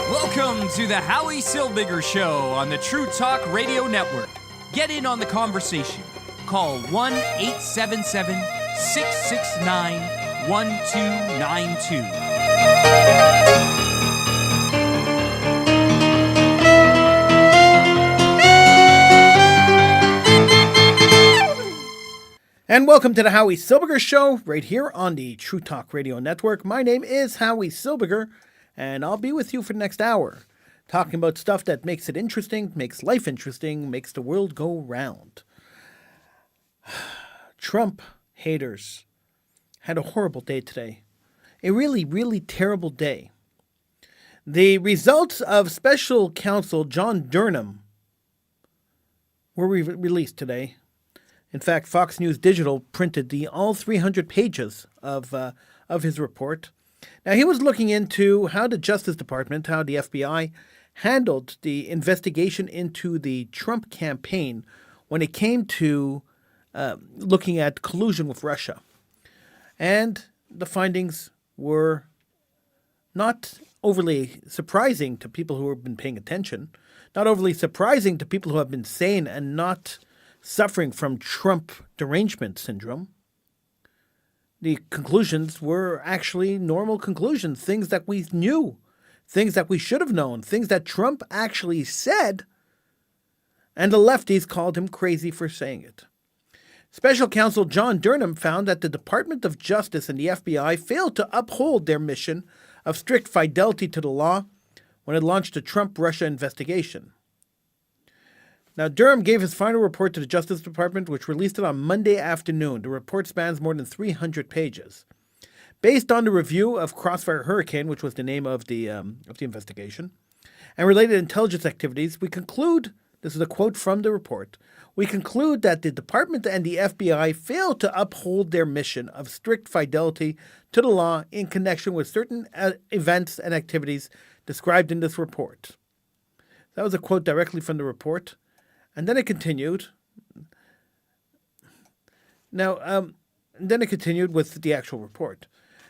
Welcome to the Howie Silbiger Show on the True Talk Radio Network. Get in on the conversation. Call 1-877-669-1292. And welcome to the Howie Silbiger Show, right here on the True Talk Radio Network. My name is Howie Silbiger, and I'll be with you for the next hour, talking about stuff that makes it interesting, makes life interesting, makes the world go round. Trump haters had a horrible day today. A really, really terrible day. The results of Special Counsel John Durham were released today. In fact, Fox News Digital printed all 300 pages of his report. Now, he was looking into how the Justice Department, how the FBI handled the investigation into the Trump campaign when it came to looking at collusion with Russia. And the findings were not overly surprising to people who have been paying attention, not overly surprising to people who have been sane and not suffering from Trump derangement syndrome. The conclusions were actually normal conclusions, things that we knew, things that we should have known, things that Trump actually said, and the lefties called him crazy for saying it. Special Counsel John Durham found that the Department of Justice and the FBI failed to uphold their mission of strict fidelity to the law when it launched the Trump-Russia investigation. Now, Durham gave his final report to the Justice Department, which released it on Monday afternoon. The report spans more than 300 pages. Based on the review of Crossfire Hurricane, which was the name of the investigation, and related intelligence activities, we conclude, this is a quote from the report, we conclude that the Department and the FBI failed to uphold their mission of strict fidelity to the law in connection with certain events and activities described in this report. That was a quote directly from the report. And then it continued. Then it continued with the actual report.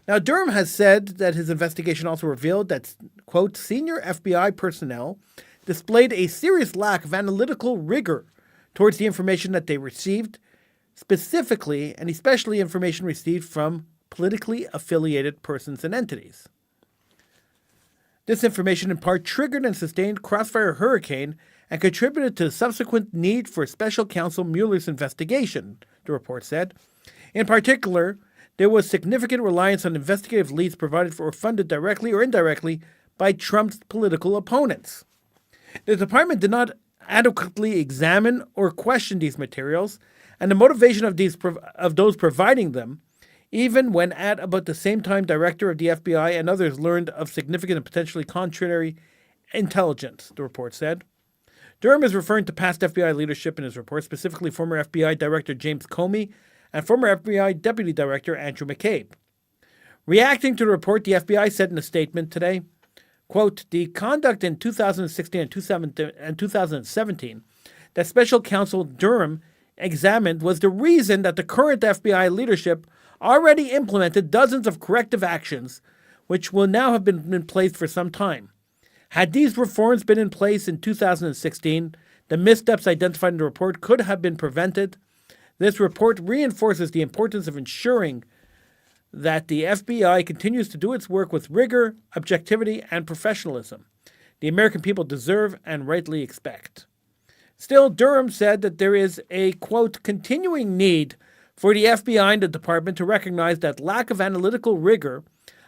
Now, Durham has said that his investigation also revealed that, quote, senior FBI personnel displayed a serious lack of analytical rigor towards the information that they received, specifically and especially information received from politically affiliated persons and entities. This information in part triggered and sustained Crossfire Hurricane and contributed to the subsequent need for Special Counsel Mueller's investigation, the report said. In particular, there was significant reliance on investigative leads provided for or funded directly or indirectly by Trump's political opponents. The department did not adequately examine or question these materials and the motivation of those providing them, even when at about the same time Director of the FBI and others learned of significant and potentially contrary intelligence, the report said. Durham is referring to past FBI leadership in his report, specifically former FBI Director James Comey and former FBI Deputy Director Andrew McCabe. Reacting to the report, the FBI said in a statement today, quote, the conduct in 2016 and 2017 that Special Counsel Durham examined was the reason that the current FBI leadership already implemented dozens of corrective actions, which will now have been in place for some time. Had these reforms been in place in 2016, the missteps identified in the report could have been prevented. This report reinforces the importance of ensuring that the FBI continues to do its work with rigor, objectivity, and professionalism the American people deserve and rightly expect. Still, Durham said that there is a, quote, continuing need for the FBI and the department to recognize that lack of analytical rigor,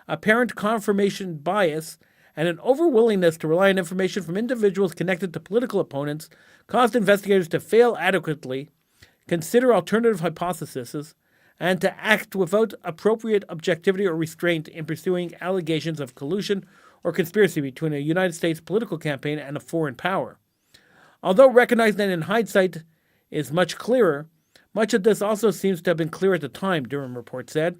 apparent confirmation bias, and an overwillingness to rely on information from individuals connected to political opponents caused investigators to fail adequately, consider alternative hypotheses, and to act without appropriate objectivity or restraint in pursuing allegations of collusion or conspiracy between a United States political campaign and a foreign power. Although recognized that in hindsight is much clearer, much of this also seems to have been clear at the time, Durham report said.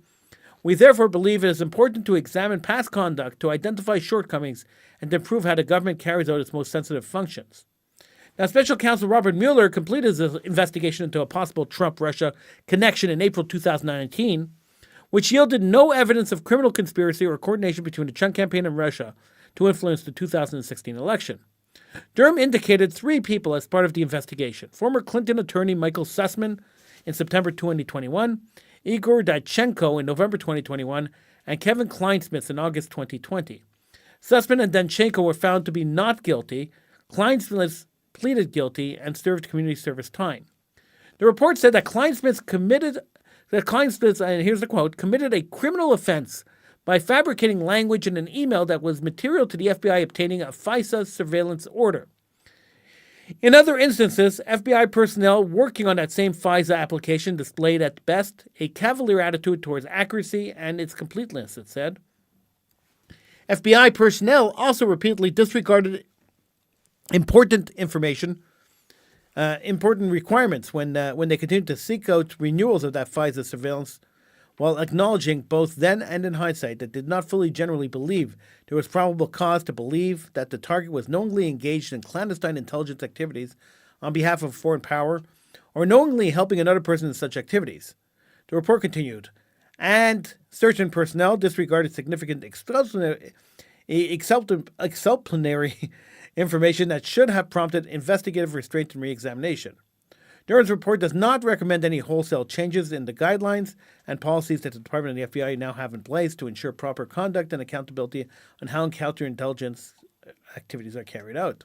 We therefore believe it is important to examine past conduct to identify shortcomings and to improve how the government carries out its most sensitive functions. Now, Special Counsel Robert Mueller completed his investigation into a possible Trump-Russia connection in April 2019, which yielded no evidence of criminal conspiracy or coordination between the Trump campaign and Russia, to influence the 2016 election. Durham indicated 3 people as part of the investigation: former Clinton attorney Michael Sussman in September 2021, Igor Danchenko in November 2021, and Kevin Kleinsmith in August 2020. Sussman and Danchenko were found to be not guilty. Kleinsmith pleaded guilty and served community service time. The report said that Kleinsmith committed, and here's the quote, committed a criminal offense by fabricating language in an email that was material to the FBI obtaining a FISA surveillance order. In other instances, FBI personnel working on that same FISA application displayed at best a cavalier attitude towards accuracy and its completeness, it said. FBI personnel also repeatedly disregarded important requirements when they continued to seek out renewals of that FISA surveillance, while acknowledging both then and in hindsight that did not fully generally believe there was probable cause to believe that the target was knowingly engaged in clandestine intelligence activities on behalf of a foreign power or knowingly helping another person in such activities. The report continued, and certain personnel disregarded significant exculpatory information that should have prompted investigative restraint and re-examination. Durham's report does not recommend any wholesale changes in the guidelines and policies that the Department and the FBI now have in place to ensure proper conduct and accountability on how counterintelligence activities are carried out.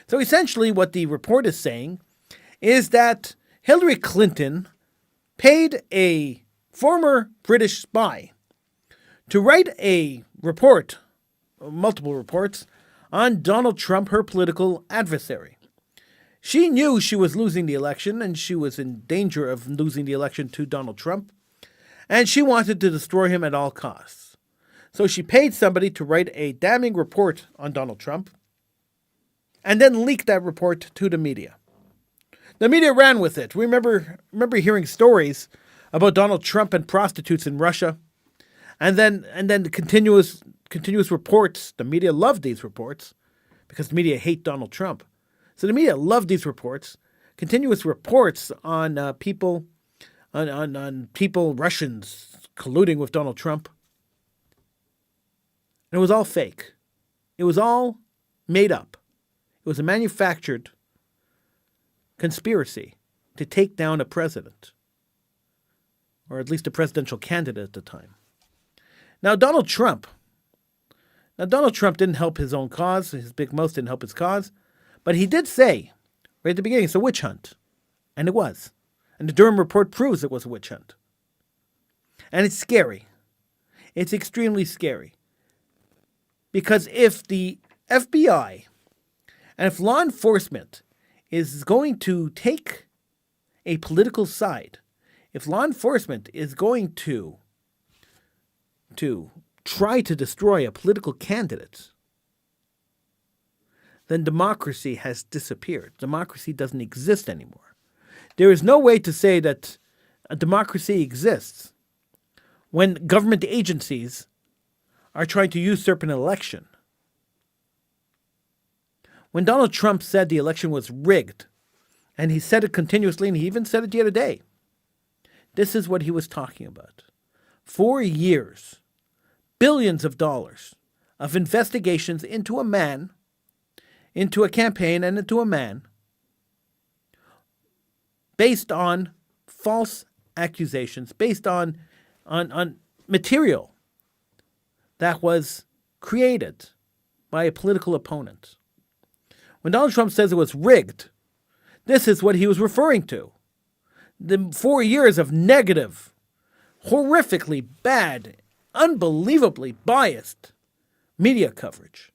So essentially what the report is saying is that Hillary Clinton paid a former British spy to write a report, multiple reports, on Donald Trump, her political adversary. She knew she was losing the election, and she was in danger of losing the election to Donald Trump, and she wanted to destroy him at all costs. So she paid somebody to write a damning report on Donald Trump, and then leaked that report to the media. The media ran with it. We remember hearing stories about Donald Trump and prostitutes in Russia, and then the continuous reports. The media loved these reports because the media hate Donald Trump. So the media loved these reports, continuous reports on people, Russians colluding with Donald Trump. And it was all fake. It was all made up. It was a manufactured conspiracy to take down a president, or at least a presidential candidate at the time. Now, Donald Trump didn't help his own cause. His big mouth didn't help his cause. But he did say, right at the beginning, it's a witch hunt. And it was. And the Durham report proves it was a witch hunt. And it's scary. It's extremely scary. Because if the FBI and if law enforcement is going to take a political side, if law enforcement is going to try to destroy a political candidate, then democracy has disappeared. Democracy doesn't exist anymore. There is no way to say that a democracy exists when government agencies are trying to usurp an election. When Donald Trump said the election was rigged, and he said it continuously, and he even said it the other day, this is what he was talking about. 4 years, billions of dollars of investigations into a man, into a campaign, and into a man, based on false accusations, based on material that was created by a political opponent. When Donald Trump says it was rigged, this is what he was referring to. The 4 years of negative, horrifically bad, unbelievably biased media coverage.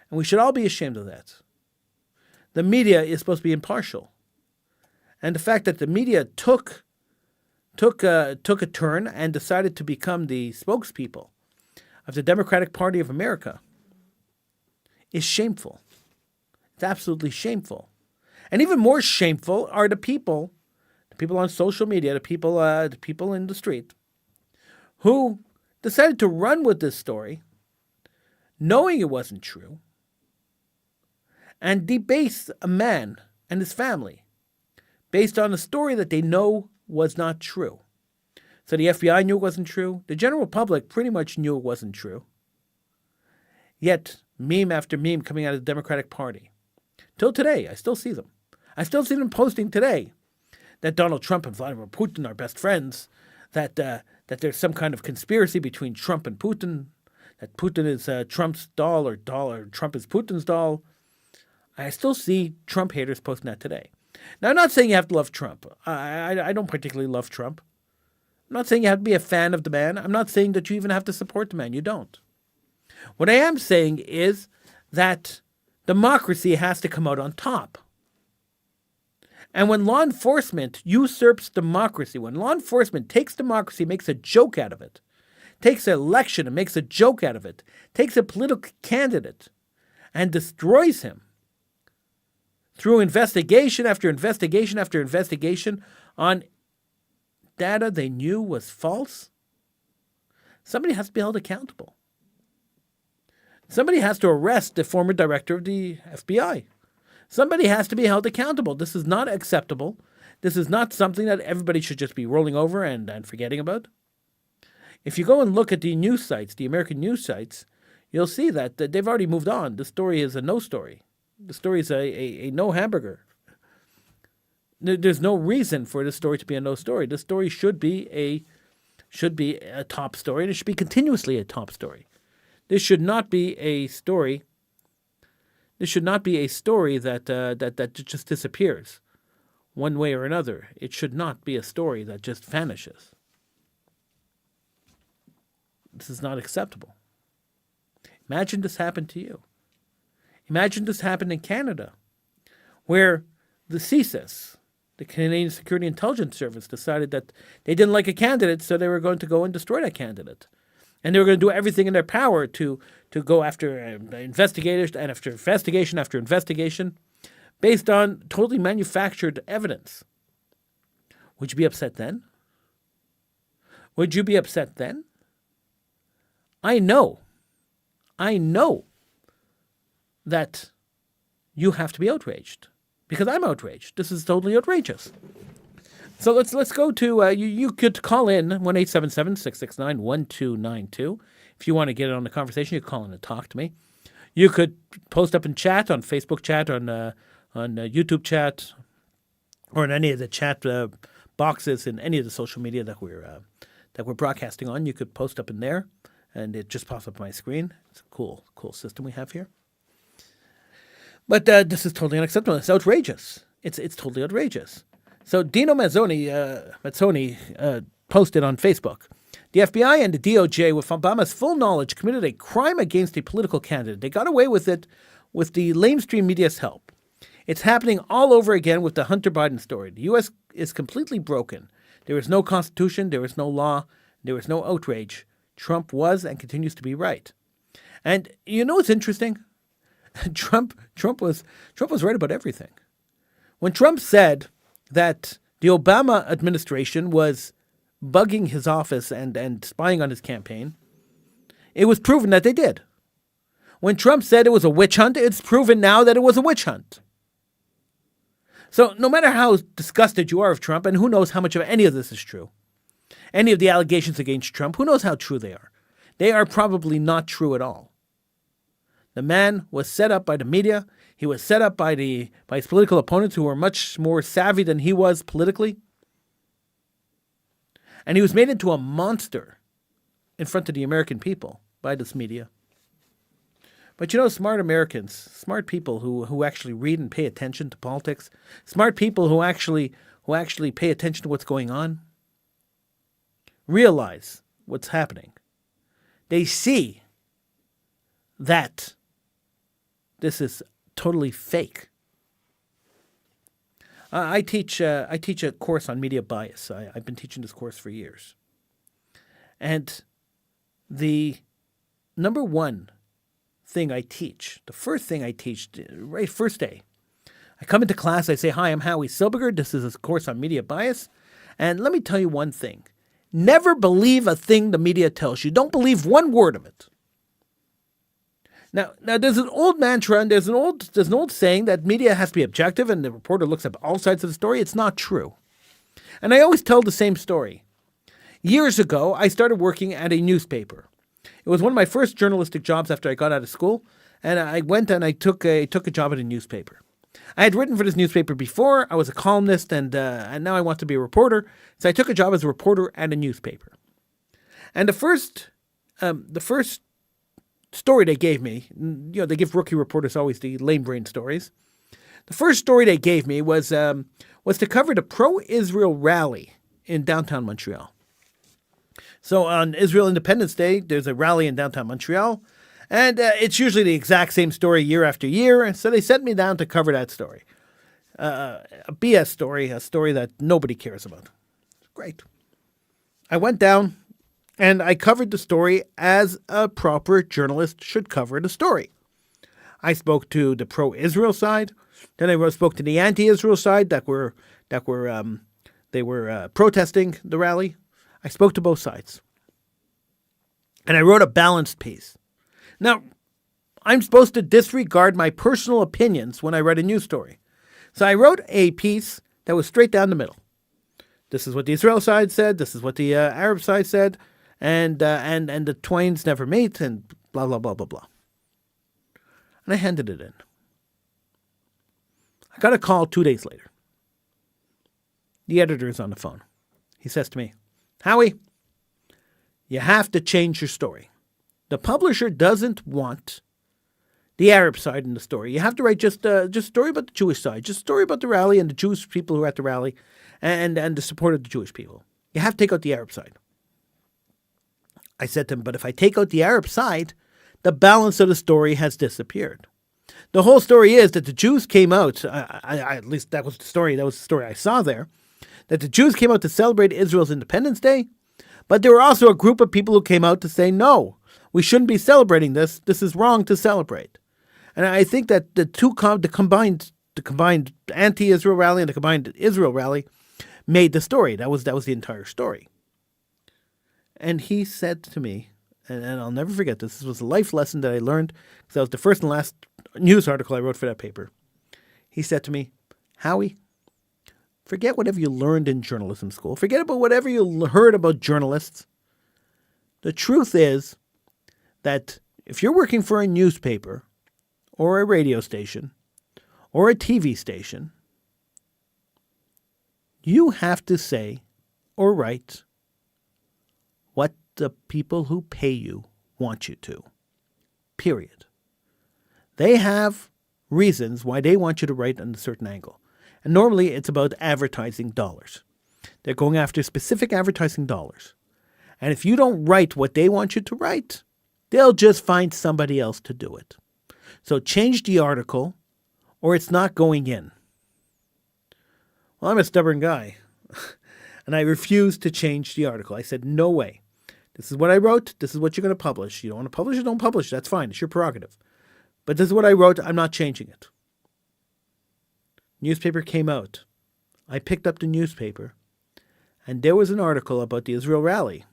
And we should all be ashamed of that. The media is supposed to be impartial. And the fact that the media took a turn and decided to become the spokespeople of the Democratic Party of America is shameful. It's absolutely shameful. And even more shameful are the people on social media, the people in the street, who decided to run with this story, knowing it wasn't true, and debase a man and his family based on a story that they know was not true. So the FBI knew it wasn't true. The general public pretty much knew it wasn't true. Yet, meme after meme coming out of the Democratic Party. Till today, I still see them. I still see them posting today that Donald Trump and Vladimir Putin are best friends, that there's some kind of conspiracy between Trump and Putin, that Putin is Trump's doll or Trump is Putin's doll. I still see Trump haters posting that today. Now, I'm not saying you have to love Trump. I don't particularly love Trump. I'm not saying you have to be a fan of the man. I'm not saying that you even have to support the man. You don't. What I am saying is that democracy has to come out on top. And when law enforcement usurps democracy, when law enforcement takes democracy, makes a joke out of it, takes an election and makes a joke out of it, takes a political candidate and destroys him through investigation after investigation after investigation on data they knew was false, somebody has to be held accountable. Somebody has to arrest the former director of the FBI. Somebody has to be held accountable. This is not acceptable. This is not something that everybody should just be rolling over and forgetting about. If you go and look at the news sites, the American news sites, you'll see that they've already moved on. The story is a no story. The story is a no hamburger. There's no reason for this story to be a no story. This story should be a top story, and it should be continuously a top story. This should not be a story. This should not be a story that just disappears one way or another. It should not be a story that just vanishes. This is not acceptable. Imagine this happened to you. Imagine this happened in Canada, where the CSIS, the Canadian Security Intelligence Service, decided that they didn't like a candidate, so they were going to go and destroy that candidate. And they were going to do everything in their power to go after investigators and after investigation after investigation based on totally manufactured evidence. Would you be upset then? Would you be upset then? I know that you have to be outraged because I'm outraged. This is totally outrageous. So let's go to, you could call in 1-877-669-1292. If you want to get in on the conversation, you call in and talk to me. You could post up in chat, on Facebook chat, on YouTube chat, or in any of the chat boxes in any of the social media that we're broadcasting on. You could post up in there, and it just pops up on my screen. It's a cool system we have here. But this is totally unacceptable. It's outrageous. It's totally outrageous. So Dino Mazzoni posted on Facebook, the FBI and the DOJ, with Obama's full knowledge, committed a crime against a political candidate. They got away with it with the lamestream media's help. It's happening all over again with the Hunter Biden story. The U.S. is completely broken. There is no constitution. There is no law. There is no outrage. Trump was and continues to be right. And you know what's interesting? Trump was right about everything. When Trump said that the Obama administration was bugging his office and spying on his campaign, it was proven that they did. When Trump said it was a witch hunt, it's proven now that it was a witch hunt. So no matter how disgusted you are of Trump, and who knows how much of any of this is true, any of the allegations against Trump, who knows how true they are? They are probably not true at all. The man was set up by the media. He was set up by his political opponents who were much more savvy than he was politically. And he was made into a monster in front of the American people by this media. But you know, smart Americans, smart people who actually read and pay attention to politics, smart people who actually pay attention to what's going on, realize what's happening. They see that this is totally fake. I teach a course on media bias. I've been teaching this course for years. And the number one thing I teach, the first thing I teach, right first day, I come into class, I say, hi, I'm Howie Silbiger. This is a course on media bias. And let me tell you one thing. Never believe a thing the media tells you. Don't believe one word of it. Now there's an old mantra and there's an old saying that media has to be objective and the reporter looks at all sides of the story. It's not true. And I always tell the same story. Years ago, I started working at a newspaper. It was one of my first journalistic jobs after I got out of school, and I went and I took a job at a newspaper. I had written for this newspaper before. I was a columnist, and now I want to be a reporter. So I took a job as a reporter at a newspaper. And the first story they gave me, they give rookie reporters always the lame brain stories. The first story they gave me was to cover the pro-Israel rally in downtown Montreal. So on Israel Independence Day, there's a rally in downtown Montreal, and it's usually the exact same story year after year. And so they sent me down to cover that story, a BS story, a story that nobody cares about. Great. I went down, and I covered the story as a proper journalist should cover the story. I spoke to the pro-Israel side, then I spoke to the anti-Israel side that were protesting the rally. I spoke to both sides. And I wrote a balanced piece. Now, I'm supposed to disregard my personal opinions when I write a news story. So I wrote a piece that was straight down the middle. This is what the Israel side said. This is what the Arab side said. And the twains never meet, and blah, blah, blah, blah, blah. And I handed it in. I got a call 2 days later. The editor is on the phone. He says to me, Howie, you have to change your story. The publisher doesn't want the Arab side in the story. You have to write just a story about the Jewish side, just a story about the rally and the Jewish people who were at the rally and the support of the Jewish people. You have to take out the Arab side. I said to him, but if I take out the Arab side, the balance of the story has disappeared. The whole story is that the Jews came out, at least that was the story I saw there, that the Jews came out to celebrate Israel's Independence Day, but there were also a group of people who came out to say, no, we shouldn't be celebrating this. This is wrong to celebrate. And I think that the combined anti-Israel rally and the combined Israel rally made the story. That was the entire story. And he said to me, and I'll never forget this was a life lesson that I learned, because that was the first and last news article I wrote for that paper. He said to me, Howie, forget whatever you learned in journalism school. Forget about whatever you heard about journalists. The truth is that if you're working for a newspaper or a radio station or a TV station, you have to say or write what the people who pay you want you to. Period. They have reasons why they want you to write on a certain angle. And normally it's about advertising dollars. They're going after specific advertising dollars. And if you don't write what they want you to write, they'll just find somebody else to do it. So change the article or it's not going in. Well, I'm a stubborn guy. And I refused to change the article. I said, no way. This is what I wrote. This is what you're going to publish. You don't want to publish it? Don't publish. That's fine. It's your prerogative. But this is what I wrote. I'm not changing it. Newspaper came out. I picked up the newspaper, and there was an article about the Israel rally.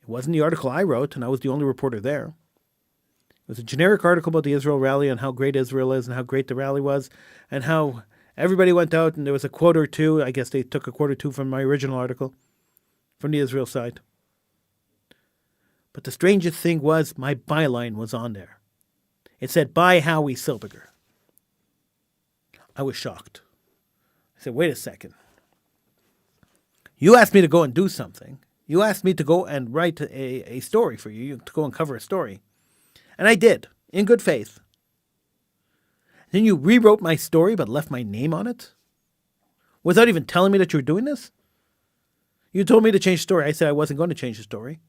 It wasn't the article I wrote, and I was the only reporter there. It was a generic article about the Israel rally and how great Israel is and how great the rally was and how everybody went out, and there was a quote or two. I guess they took a quote or two from my original article from the Israel side. But the strangest thing was my byline was on there. It said, by Howie Silbiger. I was shocked. I said, wait a second. You asked me to go and do something. You asked me to go and write a story for you, to go and cover a story. And I did, in good faith. Then you rewrote my story but left my name on it? Without even telling me that you were doing this? You told me to change the story. I said I wasn't going to change the story.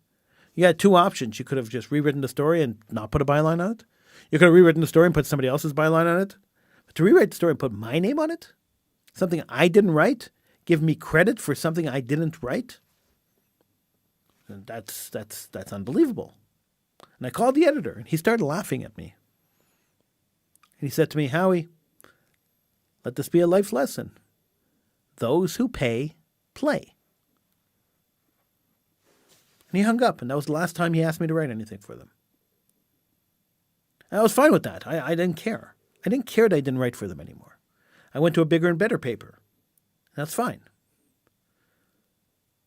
You had two options. You could have just rewritten the story and not put a byline on it. You could have rewritten the story and put somebody else's byline on it. But to rewrite the story and put my name on it? Something I didn't write? Give me credit for something I didn't write? That's unbelievable. And I called the editor, and he started laughing at me. And he said to me, Howie, let this be a life lesson. Those who pay, play. And he hung up, and that was the last time he asked me to write anything for them. And I was fine with that. I didn't care. I didn't care that I didn't write for them anymore. I went to a bigger and better paper. That's fine.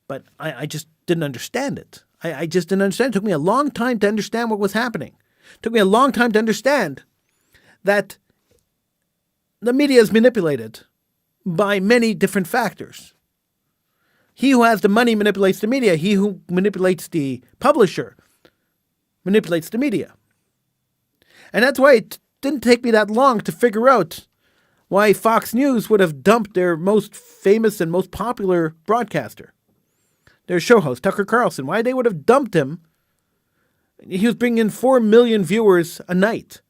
But I just didn't understand it. I just didn't understand. It took me a long time to understand what was happening. It took me a long time to understand that the media is manipulated by many different factors. He who has the money manipulates the media. He who manipulates the publisher manipulates the media. And that's why it didn't take me that long to figure out why Fox News would have dumped their most famous and most popular broadcaster, their show host, Tucker Carlson. Why they would have dumped him. He was bringing in 4 million viewers a night.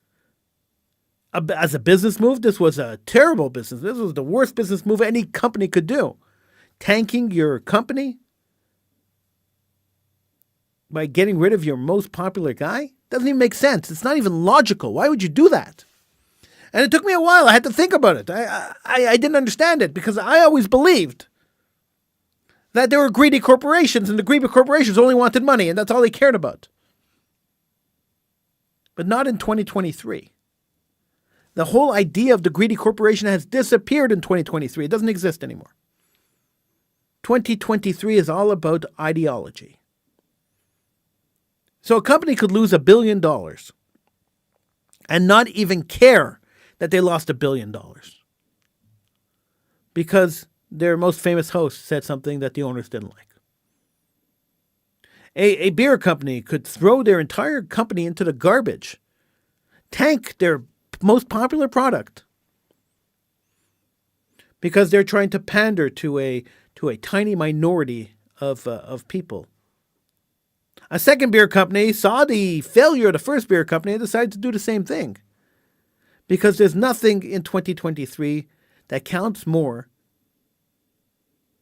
As a business move, this was a terrible business. This was the worst business move any company could do. Tanking your company by getting rid of your most popular guy doesn't even make sense. It's not even logical. Why would you do that? And it took me a while. I had to think about it. I didn't understand it because I always believed that there were greedy corporations and the greedy corporations only wanted money and that's all they cared about. But not in 2023. The whole idea of the greedy corporation has disappeared in 2023. It doesn't exist anymore. 2023 is all about ideology. So a company could lose $1 billion and not even care that they lost $1 billion because their most famous host said something that the owners didn't like. A beer company could throw their entire company into the garbage, tank their most popular product because they're trying to pander to a tiny minority of people. A second beer company saw the failure of the first beer company and decided to do the same thing because there's nothing in 2023 that counts more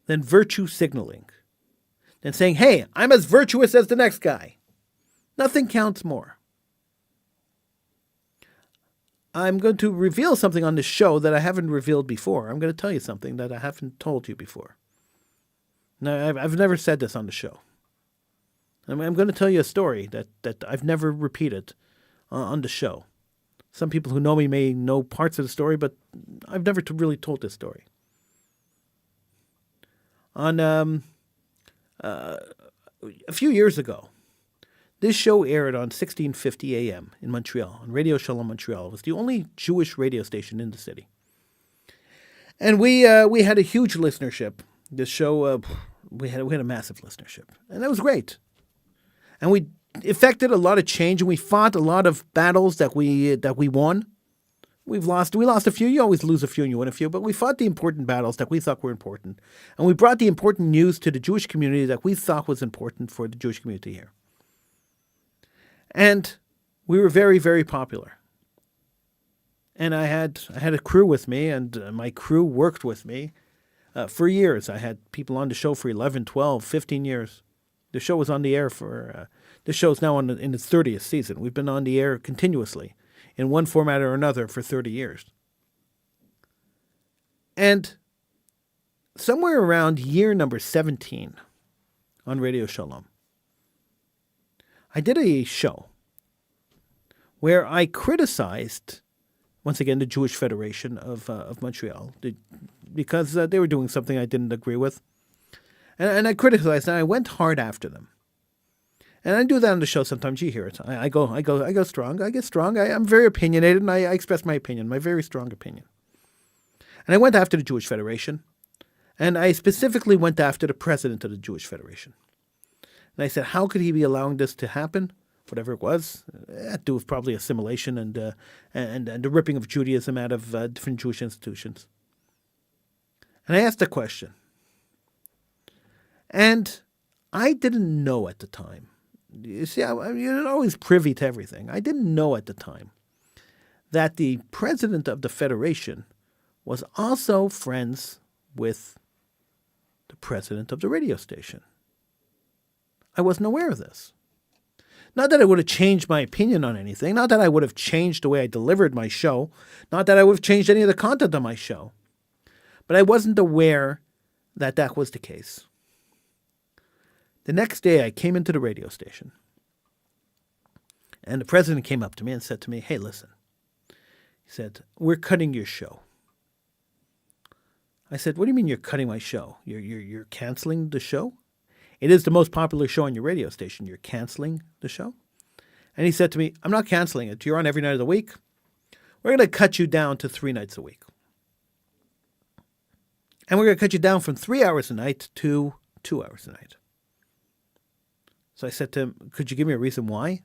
than virtue signaling, than saying, hey, I'm as virtuous as the next guy. Nothing counts more. I'm going to reveal something on this show that I haven't revealed before. I'm going to tell you something that I haven't told you before. Now, I've never said this on the show. I'm going to tell you a story that I've never repeated on the show. Some people who know me may know parts of the story, but I've never really told this story. On a few years ago, this show aired on 1650 AM in Montreal, on Radio Shalom Montreal. It was the only Jewish radio station in the city. And we had a huge listenership. This show, we had a massive listenership. And that was great. And we effected a lot of change, and we fought a lot of battles that we won. We lost a few. You always lose a few and you win a few. But we fought the important battles that we thought were important. And we brought the important news to the Jewish community that we thought was important for the Jewish community here. And we were very, very popular. And I had a crew with me, and my crew worked with me for years. I had people on the show for 11, 12, 15 years. The show was on the air for, this show is now in its 30th season. We've been on the air continuously in one format or another for 30 years. And somewhere around year number 17 on Radio Shalom, I did a show where I criticized, once again, the Jewish Federation of Montreal because they were doing something I didn't agree with. And I criticized, and I went hard after them. And I do that on the show sometimes. You hear it. I go strong. I get strong. I'm very opinionated, and I express my opinion, my very strong opinion. And I went after the Jewish Federation, and I specifically went after the president of the Jewish Federation. And I said, how could he be allowing this to happen? Whatever it was, it had to do with probably assimilation and the ripping of Judaism out of different Jewish institutions. And I asked a question. And I didn't know at the time. You see, you're not always privy to everything. I didn't know at the time that the president of the Federation was also friends with the president of the radio station. I wasn't aware of this. Not that I would have changed my opinion on anything. Not that I would have changed the way I delivered my show. Not that I would have changed any of the content of my show. But I wasn't aware that that was the case. The next day, I came into the radio station. And the president came up to me and said to me, hey, listen. He said, we're cutting your show. I said, what do you mean you're cutting my show? You're canceling the show? It is the most popular show on your radio station. You're canceling the show? And he said to me, I'm not canceling it. You're on every night of the week. We're going to cut you down to 3 nights a week. And we're going to cut you down from 3 hours a night to 2 hours a night. So I said to him, could you give me a reason why?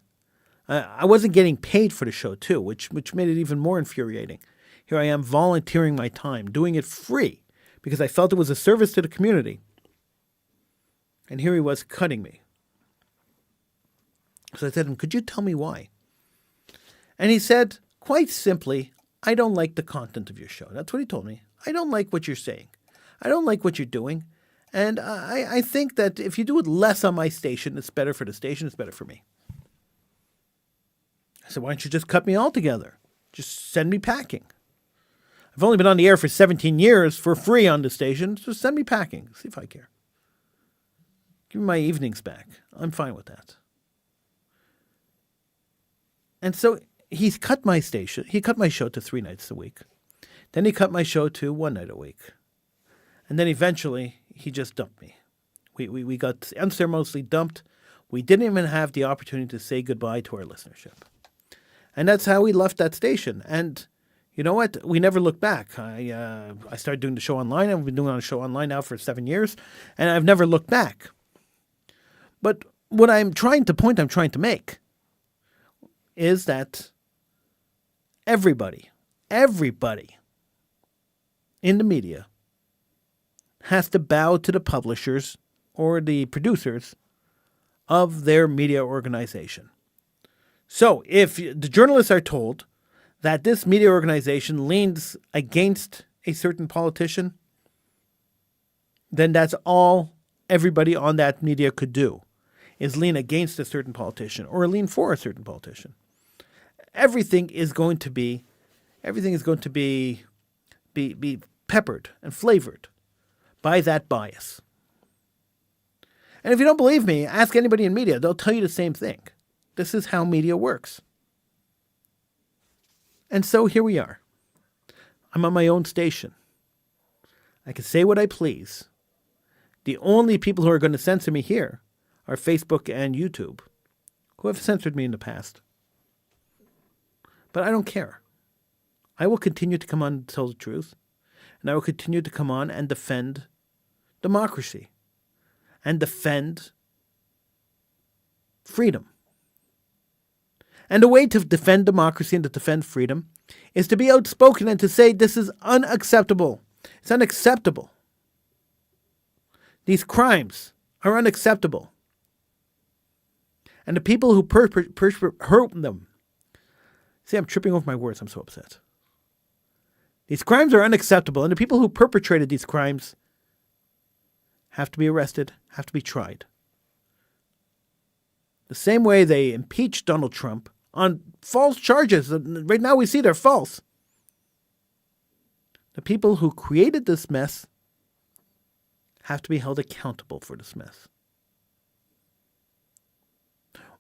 I wasn't getting paid for the show too, which made it even more infuriating. Here I am volunteering my time, doing it free, because I felt it was a service to the community. And here he was cutting me. So I said to him, could you tell me why? And he said, quite simply, I don't like the content of your show. That's what he told me. I don't like what you're saying. I don't like what you're doing. And I think that if you do it less on my station, it's better for the station, it's better for me. I said, why don't you just cut me altogether? Just send me packing. I've only been on the air for 17 years for free on the station, so send me packing. See if I care. Give me my evenings back. I'm fine with that. And so he's cut my station. He cut my show to 3 nights a week. Then he cut my show to 1 night a week. And then eventually he just dumped me. We got unceremoniously dumped. We didn't even have the opportunity to say goodbye to our listenership. And that's how we left that station. And you know what? We never looked back. I started doing the show online. I've been doing a show online now for 7 years. And I've never looked back. But what I'm trying to make is that everybody in the media has to bow to the publishers or the producers of their media organization. So if the journalists are told that this media organization leans against a certain politician, then that's all everybody on that media could do, is lean against a certain politician or lean for a certain politician. Everything is going to be peppered and flavored by that bias. And if you don't believe me, ask anybody in media. They'll tell you the same thing. This is how media works. And so here we are. I'm on my own station. I can say what I please. The only people who are going to censor me here are Facebook and YouTube, who have censored me in the past. But I don't care. I will continue to come on and tell the truth. And I will continue to come on and defend democracy and defend freedom. And the way to defend democracy and to defend freedom is to be outspoken and to say this is unacceptable. It's unacceptable. These crimes are unacceptable. And the people who hurt them. See, I'm tripping over my words. I'm so upset. These crimes are unacceptable, and the people who perpetrated these crimes have to be arrested, have to be tried. The same way they impeached Donald Trump on false charges. Right now we see they're false. The people who created this mess have to be held accountable for this mess.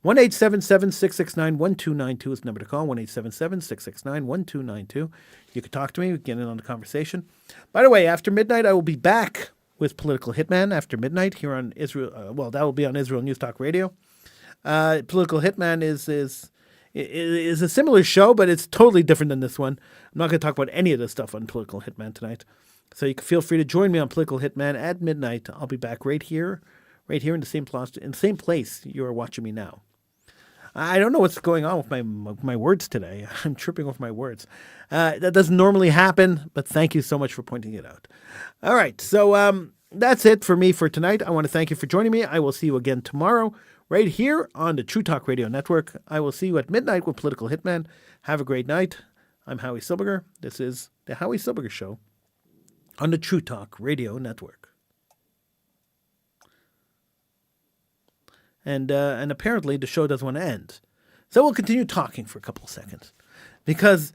1-877-669-1292 is the number to call. 1-877-669-1292. You can talk to me. We can get in on the conversation. By the way, after midnight, I will be back with Political Hitman after midnight here on Israel. That will be on Israel News Talk Radio. Political Hitman is a similar show, but it's totally different than this one. I'm not going to talk about any of this stuff on Political Hitman tonight. So you can feel free to join me on Political Hitman at midnight. I'll be back right here in the same place you are watching me now. I don't know what's going on with my words today. I'm tripping over my words. That doesn't normally happen, but thank you so much for pointing it out. All right, so that's it for me for tonight. I want to thank you for joining me. I will see you again tomorrow right here on the True Talk Radio Network. I will see you at midnight with Political Hitman. Have a great night. I'm Howie Silbiger. This is the Howie Silbiger Show on the True Talk Radio Network. And apparently the show doesn't want to end. So we'll continue talking for a couple of seconds. Because,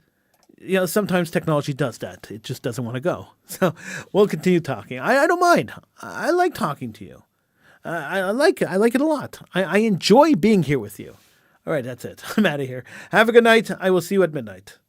sometimes technology does that. It just doesn't want to go. So we'll continue talking. I don't mind. I like talking to you. I like it. I like it a lot. I enjoy being here with you. All right, that's it. I'm out of here. Have a good night. I will see you at midnight.